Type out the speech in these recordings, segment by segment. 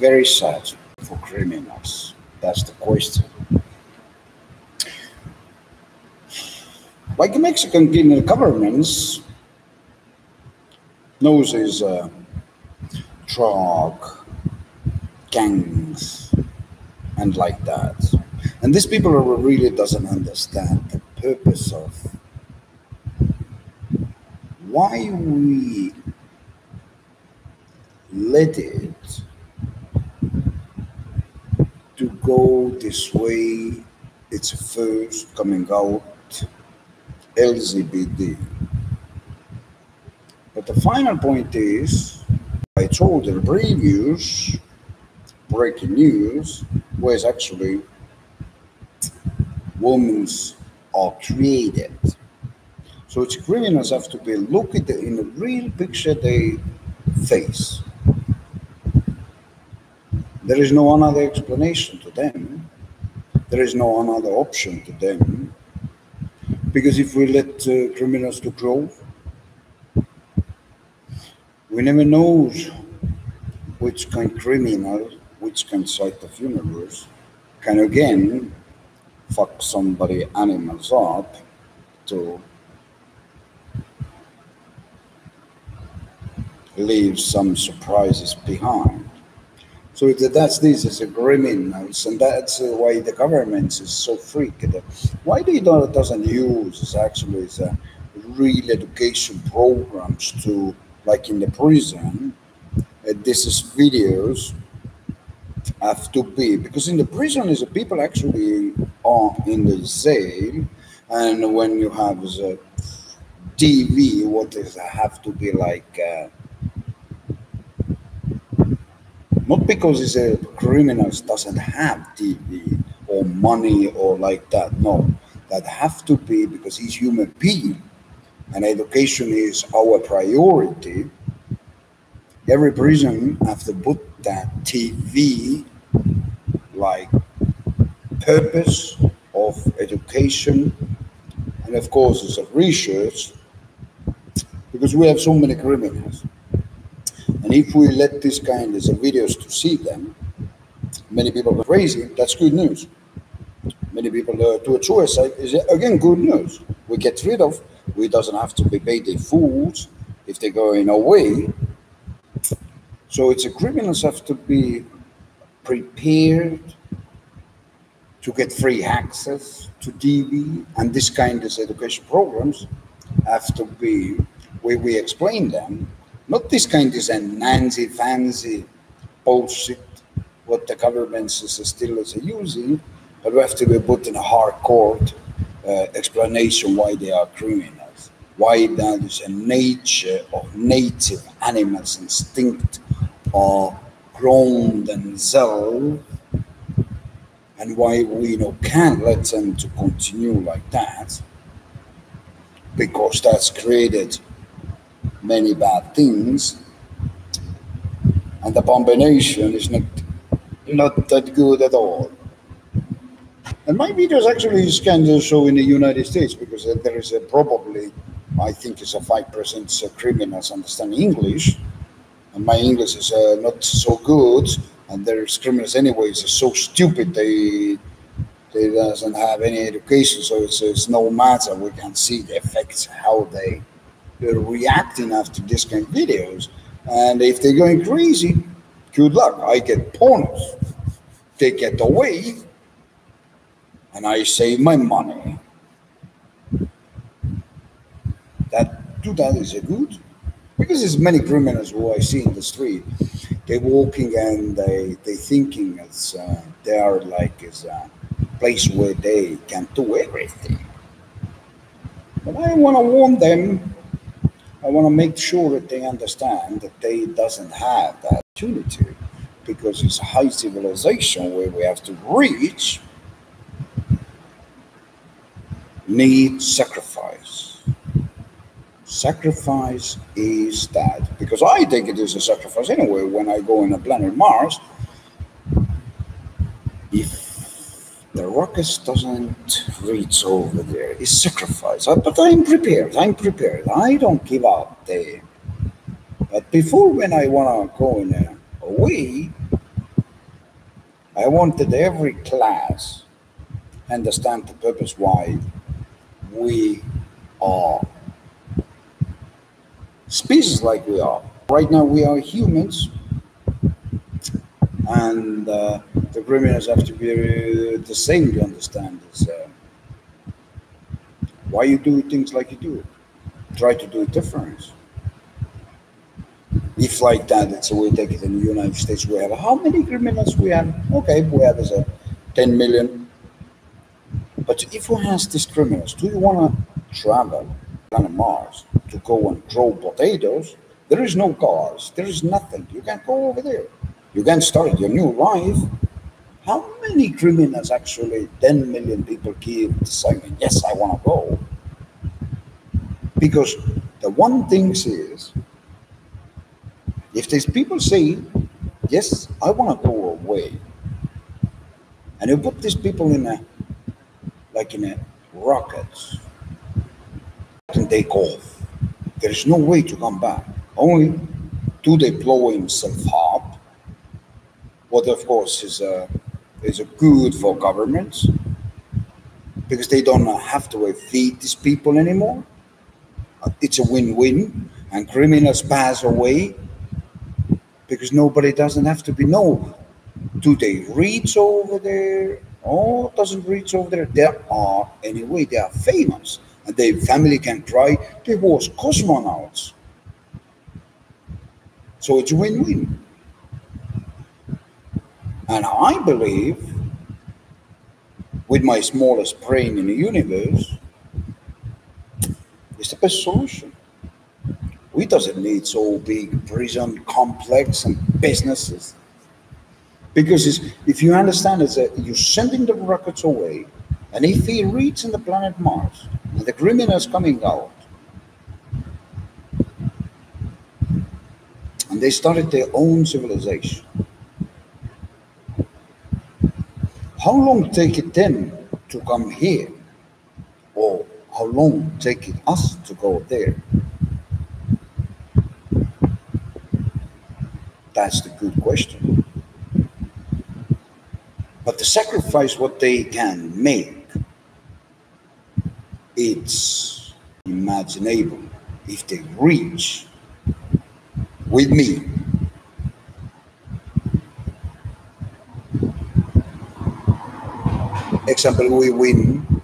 very sad for criminals. That's the question. Like the Mexican governments knows is drug gangs and like that, and these people really doesn't understand the purpose of why we let it to go this way. It's first coming out LGBT. But the final point is, I told in the previous breaking news, was actually women are created. So it's criminals have to be looked at in the real picture they face. There is no another explanation to them. There is no another option to them. Because if we let criminals to grow, we never know which kind of criminal, which kind of side of universe can again fuck somebody animals up to leave some surprises behind. So that's this as a criminals, and that's why the government is so freaked. Why they doesn't use actually real education programs to, like in the prison, this is videos have to be, because in the prison is people actually are in the jail, and when you have the TV, what is have to be like, not because it's a criminals doesn't have TV or money or like that, no, that have to be because he's human being, and education is our priority. Every prison have to put that TV like purpose of education, and of course it's a research, because we have so many criminals, and if we let this kind of videos to see them, many people are crazy. That's good news. Many people do a suicide is again good news. We get rid of. We doesn't have to be paid the fools if they're going away. So it's a criminals have to be prepared to get free access to TV, and this kind of education programs have to be where we explain them, not this kind of nancy fancy bullshit what the government is still using, but we have to be put in a hardcore explanation why they are criminals, why that is a nature of native animals instinct are grown themselves, and why we can't let them to continue like that, because that's created many bad things, and the combination is not that good at all. And my videos actually is kind of show in the United States, because there is probably, I think it's a 5% criminals understand English, and my English is not so good, and there's criminals anyways are so stupid they doesn't have any education, so it's no matter. We can see the effects how they're reacting after this kind of videos, and if they're going crazy, good luck. I get bonus, they get away, and I save my money. That is a good. Because there's many criminals who I see in the street, they're walking and they thinking it's they are like is a place where they can do everything. But I want to warn them. I want to make sure that they understand that they doesn't have that opportunity, because it's a high civilization where we have to reach, need sacrifice. Sacrifice is that, because I think it is a sacrifice anyway when I go in a planet Mars. If the rockets doesn't reach over there, it's sacrifice. But I'm prepared. I don't give up there. But before, when I want to go in away, I wanted every class understand the purpose why we are species like we are. Right now we are humans, and the criminals have to be the same to understand this. Why you do things like you do? Try to do it different. If like that, it's a way take it in the United States. We have how many criminals we have? Okay, we have is a 10 million. But if we have these criminals, do you want to travel on Mars to go and grow potatoes? There is no cars. There is nothing. You can go over there. You can start your new life. How many criminals actually, 10 million people keep deciding, yes, I want to go? Because the one thing is, if these people say, yes, I want to go away, and you put these people in a, like in a rocket, and take off, there is no way to come back. Only to deploy himself up, what of course is a good for governments, because they don't have to feed these people anymore. It's a win-win, and criminals pass away because nobody doesn't have to be no. Do they reach over there? Oh, doesn't reach over there. They are anyway. They are famous, and their family can cry. They was cosmonauts, so it's a win-win. And I believe, with my smallest brain in the universe, it's the best solution. We doesn't need so big prison complex and businesses. Because if you understand, it's you're sending the rockets away, and if he reaches in the planet Mars, and the criminals coming out, and they started their own civilization, how long take it them to come here? Or how long take it us to go there? That's the good question. But the sacrifice what they can make, it's imaginable if they reach with me. Example, we win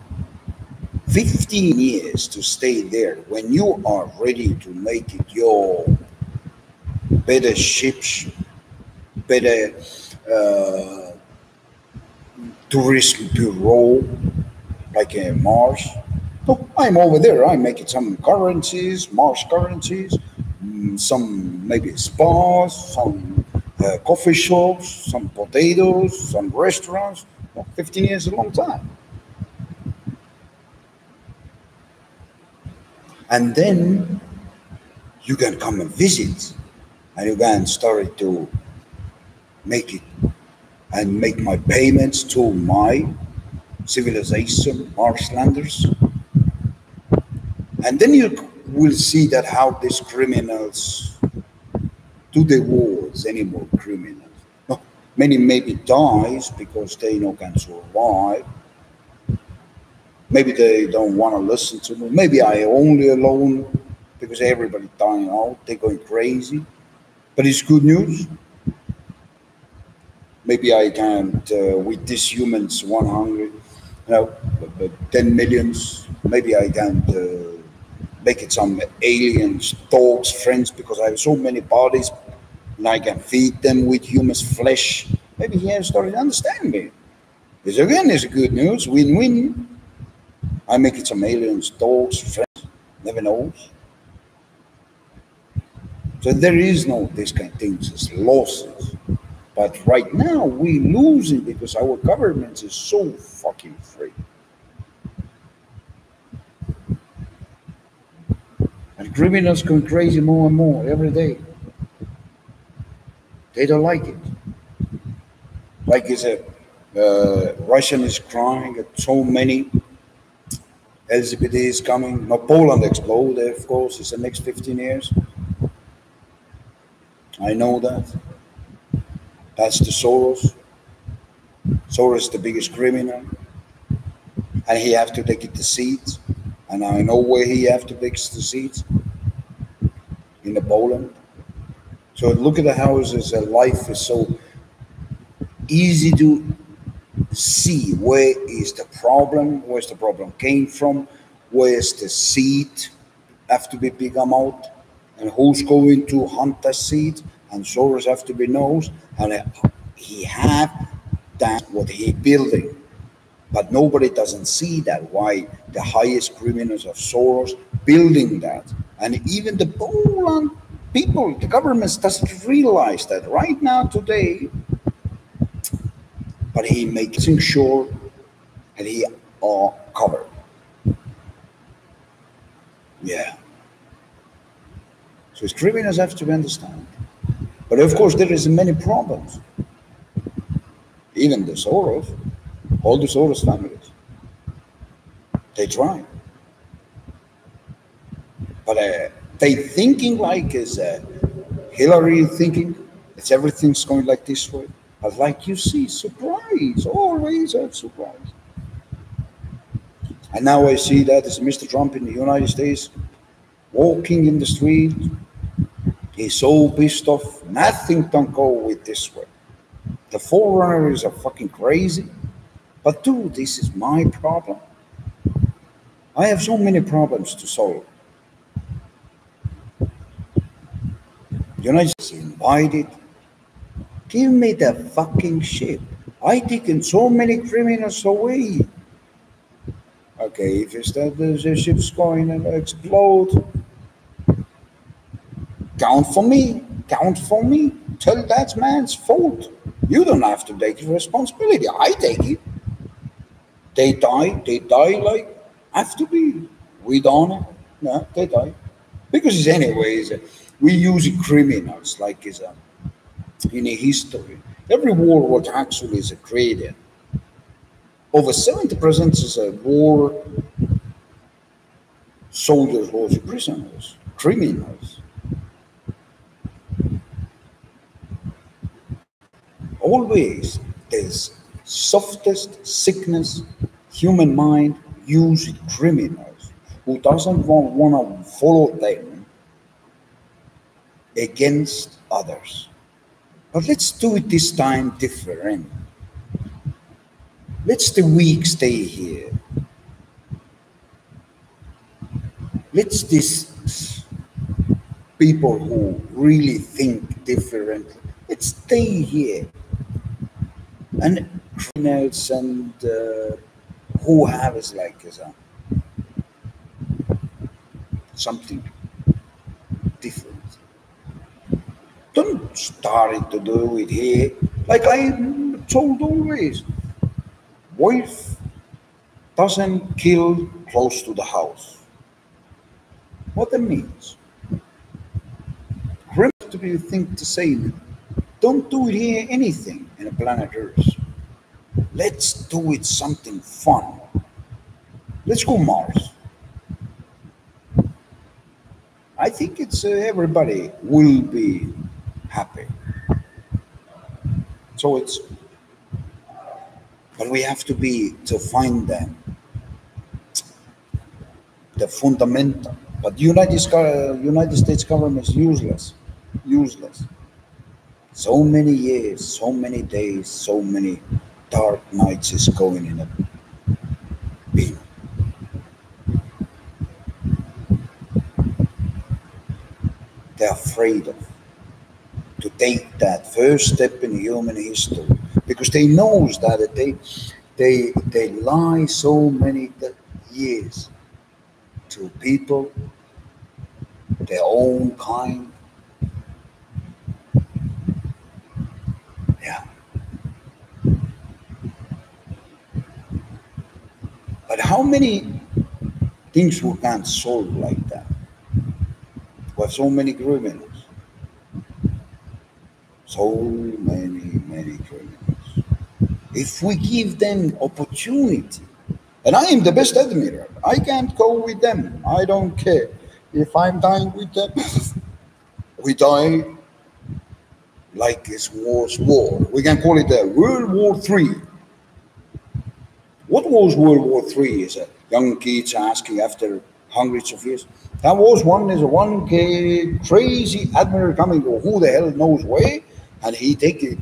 15 years to stay there. When you are ready to make it your better ships, better tourism bureau, like Mars. No, I'm over there. I'm making some currencies, Mars currencies, some maybe spas, some coffee shops, some potatoes, some restaurants. Well, 15 years is a long time. And then you can come and visit, and you can start to make it and make my payments to my civilization, Marslanders. And then you will see that how these criminals do the wars, any more criminals. No, many maybe dies because they no can survive. Maybe they don't want to listen to me. Maybe I only alone because everybody dying out, they're going crazy. But it's good news. Maybe I can't, with these humans, 100, 10 millions, maybe I can't make it some aliens, dogs, friends, because I have so many bodies and I can feed them with human flesh. Maybe he has started to understand me. This again is good news, win-win. I make it some aliens, dogs, friends, never knows. So there is no this kind of things, it's losses. But right now we're losing because our government is so fucking free. And criminals going crazy more and more every day. They don't like it. Like you said, Russian is crying at so many. LGBT is coming. Now Poland exploded, of course, it's the next 15 years. I know that. That's the Soros. Soros is the biggest criminal, and he have to take it the seats. And I know where he have to take the seats in the Poland. So look at the houses. Life is so easy to see where is the problem, where's the problem came from, where's the seed have to be big amount, and who's going to hunt that seed, and Soros have to be knows, and he have that what he building. But nobody doesn't see that, why the highest criminals of Soros building that. And even the Poland people, the government doesn't realize that right now, today, but he makes sure that he are covered. Yeah. So his criminals have to understand. But of course, there is many problems. Even the Soros, all the Soros families, they try. But they thinking like is Hillary thinking, it's everything's going like this way. But like you see, surprise, always a surprise. And now I see that as Mr. Trump in the United States, walking in the street, he's so pissed off, nothing can go with this way. The foreigners are fucking crazy. But dude, this is my problem. I have so many problems to solve. The United States invited. Give me the fucking ship. I taken so many criminals away. Okay, if it's that the ship's going to explode, count for me. Count for me. Tell that man's fault. You don't have to take responsibility. I take it. They die like have to be. We don't. No, they die. Because it's anyways, we use criminals like is in a history. Every war what actually is created. Over 70% is a war soldiers was prisoners, criminals. Always there's softest sickness, human mind use criminals who doesn't want to follow them against others. But let's do it this time different. Let's the weak stay here. Let's these people who really think differently, let's stay here. And criminals and who have is like is something different. Don't start to do it here. Like I told always, wolf doesn't kill close to the house. What that means? Criminals to be think the same. Don't do it here anything in a planet Earth. Let's do it something fun. Let's go Mars. I think it's everybody will be happy. So it's, but we have to be to find them, the fundamental. But United States government is useless, useless. So many years, so many days, so many dark nights is going in a beam. They're afraid of to take that first step in human history because they knows that they lie so many years to people, their own kind. Yeah. But how many things we can't solve like that? We have so many criminals. So many criminals. If we give them opportunity, and I am the best admiral, I can't go with them. I don't care. If I'm dying with them, we die like this war's war. We can call it a World War III. What was World War III? Is a young kids asking after hundreds of years. That was one crazy admiral coming, who the hell knows where, and he take it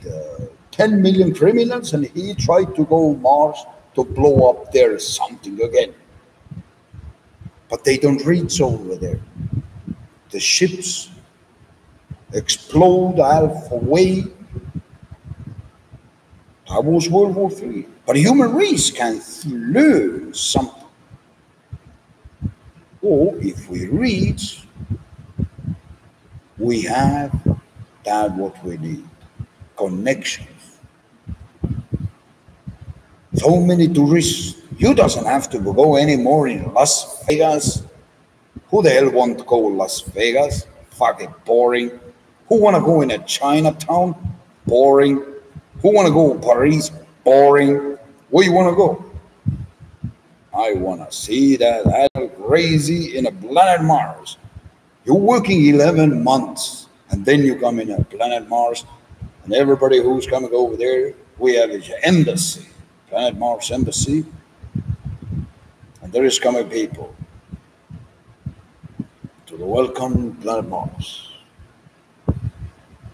10 million criminals, and he tried to go Mars to blow up there something again. But they don't reach over there. The ships explode halfway. That was World War III. But human race can learn something. Or if we reach, we have that what we need. Connections. So many tourists. You doesn't have to go anymore in Las Vegas. Who the hell want to go Las Vegas? Fucking boring. Who want to go in a Chinatown? Boring. Who want to go Paris? Boring. Where you want to go? I want to see that crazy in a planet Mars. You're working 11 months, and then you come in a planet Mars, and everybody who's coming over there, we have an embassy, planet Mars embassy, and there is coming people to the welcome planet Mars.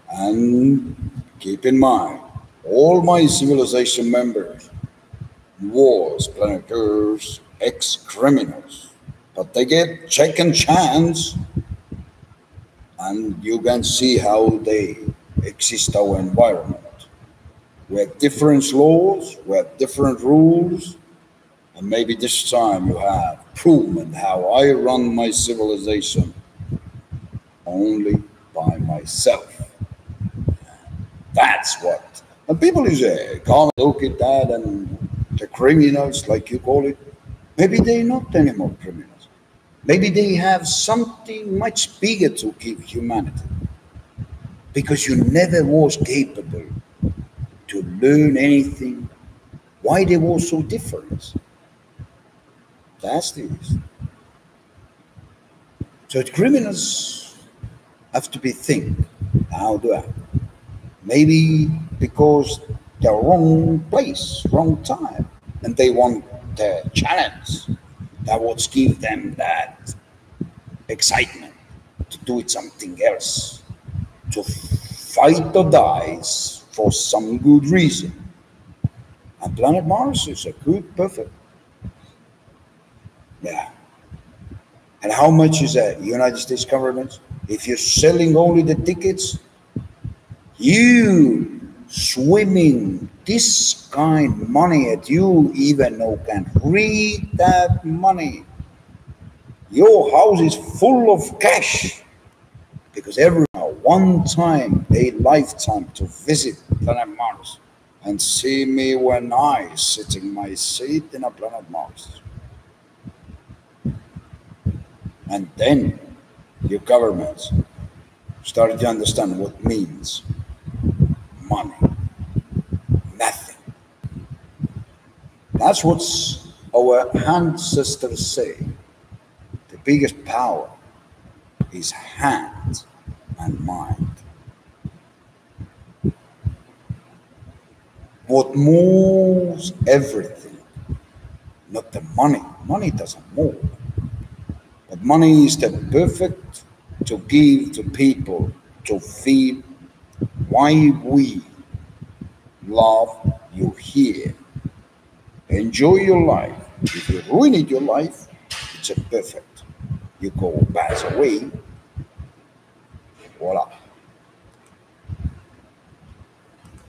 And keep in mind, all my civilization members was planet Earth's ex-criminals, but they get second chance, and you can see how they exist our environment. We have different laws, we have different rules, and maybe this time you have proven how I run my civilization only by myself. That's what. And people who say, can't look at that, and the criminals, like you call it, maybe they're not anymore criminals. Maybe they have something much bigger to give humanity. Because you never was capable to learn anything. Why they were so different? That's the reason. So the criminals have to be think how to act. Maybe because they're wrong place, wrong time, and they want the challenge that would give them that excitement to do it something else, to fight or die for some good reason. And planet Mars is a good, perfect. Yeah. And how much is the United States government? If you're selling only the tickets, you swimming this kind of money that you even know can read that money. Your house is full of cash because every one time a lifetime to visit planet Mars and see me when I sit in my seat in a planet Mars. And then your governments started to understand what means money. Nothing. That's what our ancestors say. The biggest power is hand and mind. What moves everything, not the money. Money doesn't move. But money is the perfect to give to people to feel why we love you here. Enjoy your life. If you ruin your life, it's a perfect. You go pass away. Voila.